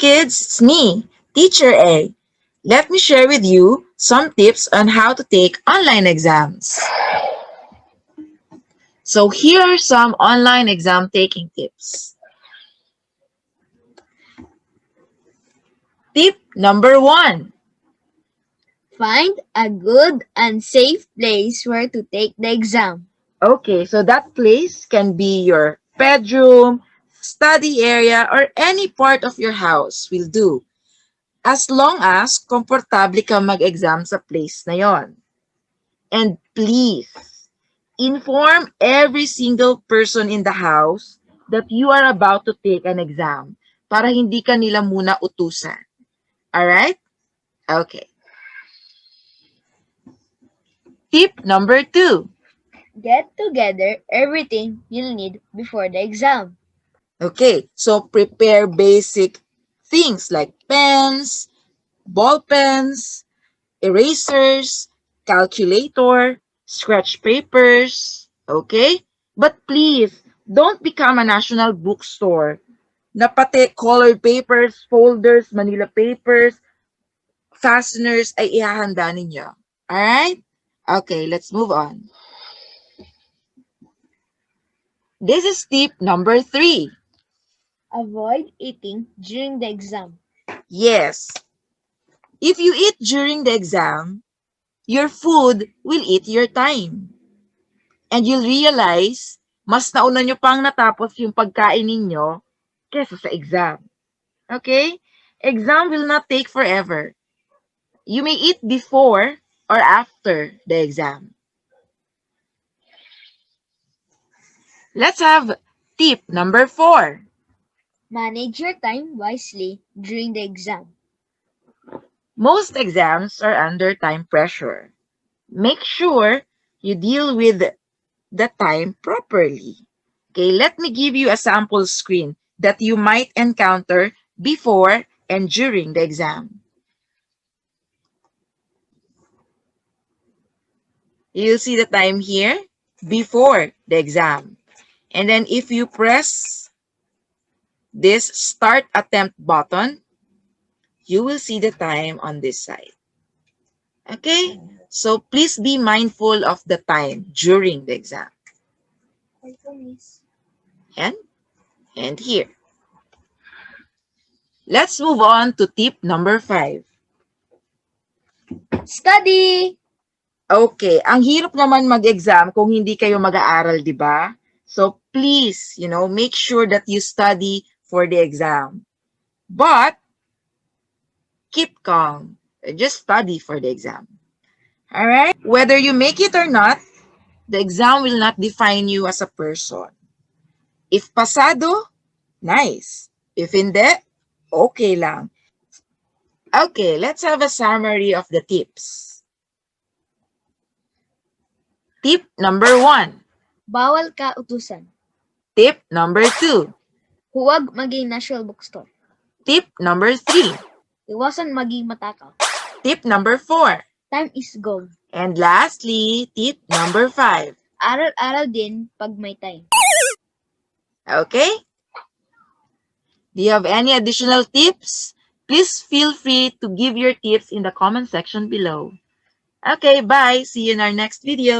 kids, it's me, Teacher A. Let me share with you some tips on how to take online exams. So here are some online exam taking tips. Tip number 1. Find a good and safe place where to take the exam. Okay, so that place can be your bedroom, study area, or any part of your house will do. As long as komportable ka mag-exam sa place na yon. And please, inform every single person in the house that you are about to take an exam para hindi ka nila muna utusan. Alright? Okay. Tip number 2. Get together everything you'll need before the exam. Okay, so prepare basic things like pens, ball pens, erasers, calculator, scratch papers, okay? But please, don't become a national bookstore na pati colored papers, folders, Manila papers, fasteners ay ihahanda ninyo. Alright? Okay, let's move on. This is tip number 3. Avoid eating during the exam. Yes. If you eat during the exam, your food will eat your time. And you'll realize, mas nauna nyo pang natapos yung pagkain ninyo kesa sa exam. Okay? Exam will not take forever. You may eat before or after the exam. Let's have tip number 4. Manage your time wisely during the exam. Most exams are under time pressure. Make sure you deal with the time properly. Okay, let me give you a sample screen that you might encounter before and during the exam. You'll see the time here before the exam. And then if you press this start attempt button, you will see the time on this side. Okay? So please be mindful of the time during the exam. And here. Let's move on to tip number 5. Study! Okay, ang hirap naman mag-exam kung hindi kayo mag-aaral, di ba? So please, make sure that you study for the exam. But keep calm. Just study for the exam. All right? Whether you make it or not, the exam will not define you as a person. If pasado, nice. If hindi, okay lang. Okay, let's have a summary of the tips. Tip number 1. Bawal ka utusan. Tip number 2. Huwag maging national bookstore. Tip number 3. Iwasan maging matakaw. Tip number 4. Time is gold. And lastly, tip number 5. Aral-aral din pag may time. Okay? Do you have any additional tips? Please feel free to give your tips in the comment section below. Okay, bye. See you in our next video.